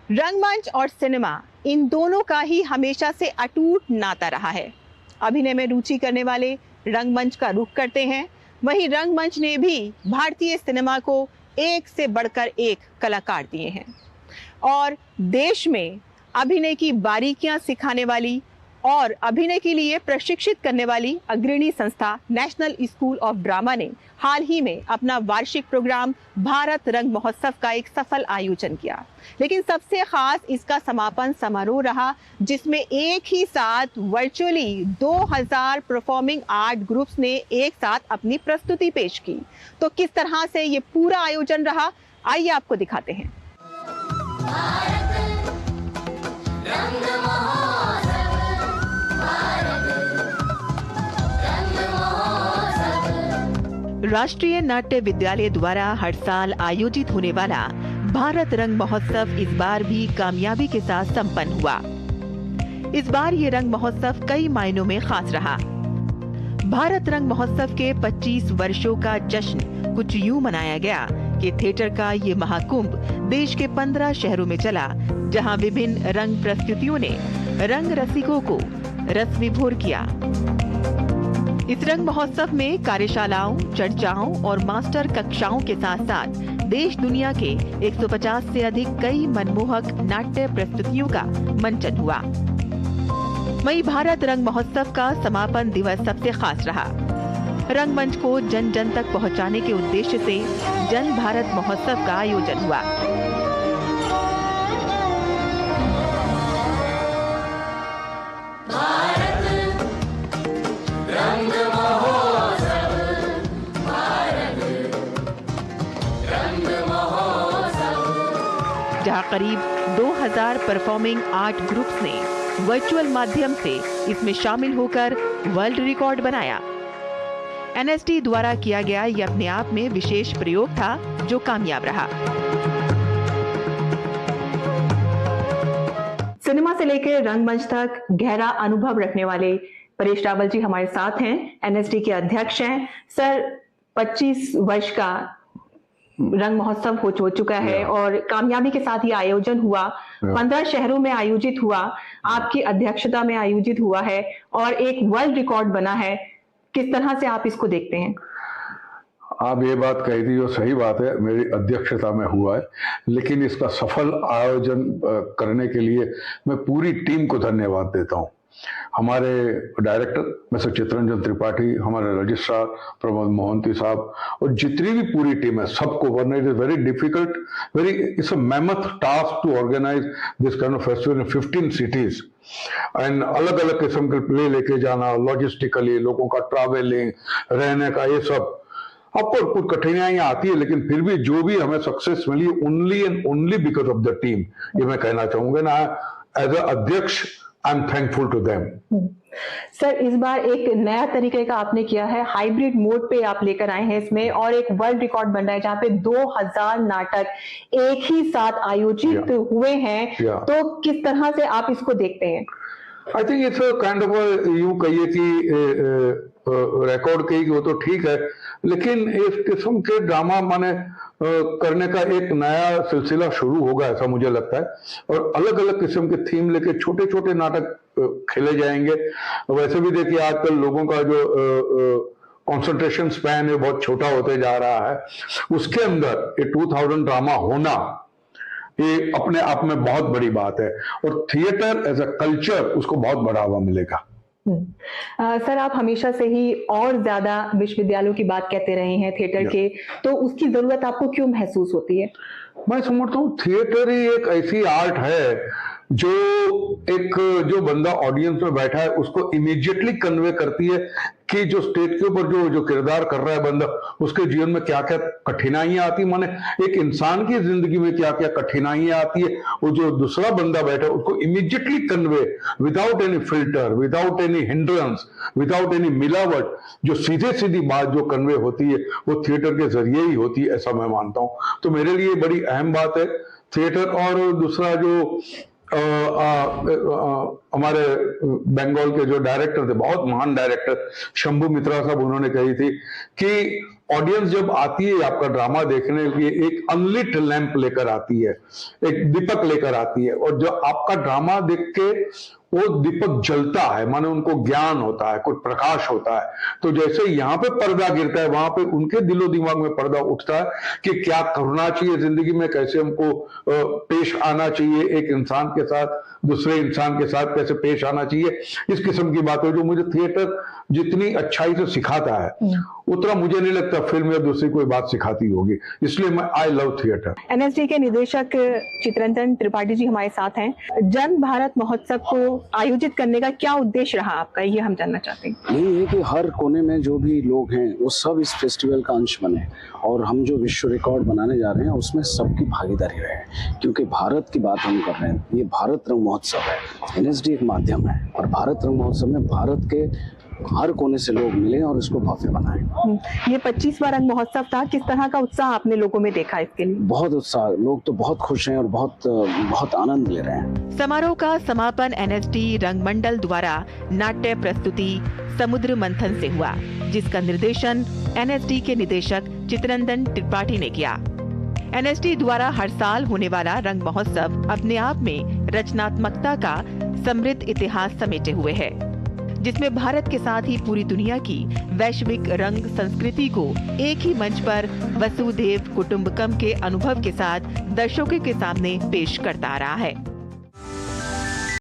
रंगमंच और सिनेमा, इन दोनों का ही हमेशा से अटूट नाता रहा है। अभिनय में रुचि करने वाले रंगमंच का रुख करते हैं, वहीं रंगमंच ने भी भारतीय सिनेमा को एक से बढ़कर एक कलाकार दिए हैं और देश में अभिनय की बारीकियां सिखाने वाली और अभिनय के लिए प्रशिक्षित करने वाली अग्रणी संस्था नेशनल स्कूल ऑफ ड्रामा ने हाल ही में अपना वार्षिक प्रोग्राम भारत रंग महोत्सव का एक सफल आयोजन किया। लेकिन सबसे खास इसका समापन समारोह रहा, जिसमें एक ही साथ वर्चुअली 2000 परफॉर्मिंग आर्ट ग्रुप्स ने एक साथ अपनी प्रस्तुति पेश की। तो किस तरह से ये पूरा आयोजन रहा, आइए आपको दिखाते हैं। राष्ट्रीय नाट्य विद्यालय द्वारा हर साल आयोजित होने वाला भारत रंग महोत्सव इस बार भी कामयाबी के साथ संपन्न हुआ। इस बार ये रंग महोत्सव कई मायनों में खास रहा। भारत रंग महोत्सव के 25 वर्षों का जश्न कुछ यूं मनाया गया कि थिएटर का ये महाकुंभ देश के 15 शहरों में चला, जहां विभिन्न रंग प्रस्तुतियों ने रंग रसिकों को रस विभोर किया। इस रंग महोत्सव में कार्यशालाओं, चर्चाओं और मास्टर कक्षाओं के साथ साथ देश दुनिया के 150 से अधिक कई मनमोहक नाट्य प्रस्तुतियों का मंचन हुआ। वहीं भारत रंग महोत्सव का समापन दिवस सबसे खास रहा। रंगमंच को जन जन तक पहुंचाने के उद्देश्य से जन भारत महोत्सव का आयोजन हुआ। जहां करीब 2000 परफॉर्मिंग आर्ट ग्रुप्स ने वर्चुअल माध्यम से इसमें शामिल होकर वर्ल्ड रिकॉर्ड बनाया। एनएसडी द्वारा किया गया यह अपने आप में विशेष प्रयोग था, जो कामयाब रहा। सिनेमा से लेकर रंगमंच तक गहरा अनुभव रखने वाले परेश रावल जी हमारे साथ हैं, एनएसडी के अध्यक्ष हैं। सर, 25 वर्ष का रंग महोत्सव हो चुका है और कामयाबी के साथ ये आयोजन हुआ। 15 शहरों में आयोजित हुआ, आपकी अध्यक्षता में आयोजित हुआ है और एक वर्ल्ड रिकॉर्ड बना है। किस तरह से आप इसको देखते हैं? आप ये बात कही थी, जो सही बात है, मेरी अध्यक्षता में हुआ है, लेकिन इसका सफल आयोजन करने के लिए मैं पूरी टीम को धन्यवाद देता हूँ। हमारे डायरेक्टर मिस्टर चित्तरंजन त्रिपाठी, हमारे रजिस्ट्रार प्रमोद मोहंती साहब और जितनी भी पूरी टीम है, सबको, वरना it is very difficult, it's a mammoth task to organise this kind of festival in 15 cities and अलग अलग किस्म के प्ले लेके जाना, लॉजिस्टिकली लोगों का ट्रैवलिंग, रहने का, ये सब आपको कुछ कठिनाइयां आती है, लेकिन फिर भी जो भी हमें सक्सेस मिली, only and only because of the team, ये मैं कहना चाहूंगा ना। एज अ अध्यक्ष I am thankful to them. Sir, इस बार एक नया तरीके का आपने किया है, हाइब्रिड मोड पे आप लेकर आए हैं इसमें, और एक वर्ल्ड रिकॉर्ड बन रहा है जहां पे 2000 नाटक एक ही साथ आयोजित हुए हैं। तो किस तरह से आप इसको देखते हैं? I think it's kind of, यूं कहिए कि रिकॉर्ड कही कि वो तो ठीक है, लेकिन इस किस्म के ड्रामा माने करने का एक नया सिलसिला शुरू होगा, ऐसा मुझे लगता है। और अलग अलग किस्म के थीम लेके छोटे छोटे नाटक खेले जाएंगे। वैसे भी देखिए, आजकल लोगों का जो कंसंट्रेशन स्पैन है बहुत छोटा होते जा रहा है। उसके अंदर ये 2000 ड्रामा होना, ये अपने आप में बहुत बड़ी बात है और थिएटर एज अ कल्चर उसको बहुत बढ़ावा मिलेगा। सर, आप हमेशा से ही और ज्यादा विश्वविद्यालयों की बात कहते रहे हैं थिएटर के, तो उसकी जरूरत आपको क्यों महसूस होती है? मैं समझता हूँ थिएटर ही एक ऐसी आर्ट है जो बंदा ऑडियंस में बैठा है उसको इमीडिएटली कन्वे करती है कि जो स्टेज के ऊपर जो किरदार कर रहा है बंदा, उसके जीवन में क्या क्या कठिनाइयां आती, माने एक इंसान की जिंदगी में क्या क्या कठिनाइयां आती है, वो जो दूसरा बंदा बैठा है उसको immediately convey, without any filter, without any hindrance, without any मिलावट, जो सीधे सीधी बात जो कन्वे होती है वो थिएटर के जरिए ही होती है, ऐसा मैं मानता हूँ। तो मेरे लिए बड़ी अहम बात है थिएटर। और दूसरा जो हमारे बंगाल के जो डायरेक्टर थे, बहुत महान डायरेक्टर शंभू मित्रा साहब, उन्होंने कही थी कि ऑडियंस जब आती है आपका ड्रामा देखने के लिए एक अनलिट लैंप लेकर आती है, एक दीपक लेकर आती है, और जो आपका ड्रामा देख के वो दीपक जलता है, माने उनको ज्ञान होता है, कुछ प्रकाश होता है। तो जैसे यहाँ पे पर्दा गिरता है, वहां पे उनके दिलो दिमाग में पर्दा उठता है कि क्या करना चाहिए जिंदगी में, कैसे हमको पेश आना चाहिए, एक इंसान के साथ, दूसरे इंसान के साथ कैसे पेश आना चाहिए। इस किस्म की बातें जो मुझे थिएटर जितनी अच्छाई से सिखाता है उतना मुझे नहीं लगता फिल्म या दूसरी कोई बात सिखाती होगी। इसलिए मैं आई लव थिएटर। एनएसडी के निदेशक चित्ररंजन त्रिपाठी जी हमारे साथ हैं। जन भारत महोत्सव को आयोजित करने का क्या उद्देश्य रहा आपका, ये हम जानना चाहते हैं। यही है कि हर कोने में जो भी लोग हैं वो सब इस फेस्टिवल का अंश बने, और हम जो विश्व रिकॉर्ड बनाने जा रहे हैं उसमें सबकी भागीदारी रहे, क्योंकि भारत की बात हम कर रहे हैं। ये भारत रंग महोत्सव है, एनएसडी एक माध्यम है, और भारत रंग महोत्सव में भारत के हर कोने से लोग मिले और इसको भव्य बनाएं। ये 25वां रंग महोत्सव था, किस तरह का उत्साह आपने लोगों में देखा इसके लिए? बहुत उत्साह, लोग तो बहुत खुश हैं और बहुत आनंद ले रहे हैं। समारोह का समापन एनएसडी रंगमंडल द्वारा नाट्य प्रस्तुति समुद्र मंथन से हुआ, जिसका निर्देशन एनएसडी के निदेशक चित्ररंजन त्रिपाठी ने किया। एनएसडी द्वारा हर साल होने वाला रंग महोत्सव अपने आप में रचनात्मकता का समृद्ध इतिहास समेटे हुए है, जिसमें भारत के साथ ही पूरी दुनिया की वैश्विक रंग संस्कृति को एक ही मंच पर वसुधैव कुटुंबकम के अनुभव के साथ दर्शकों के सामने पेश करता आ रहा है।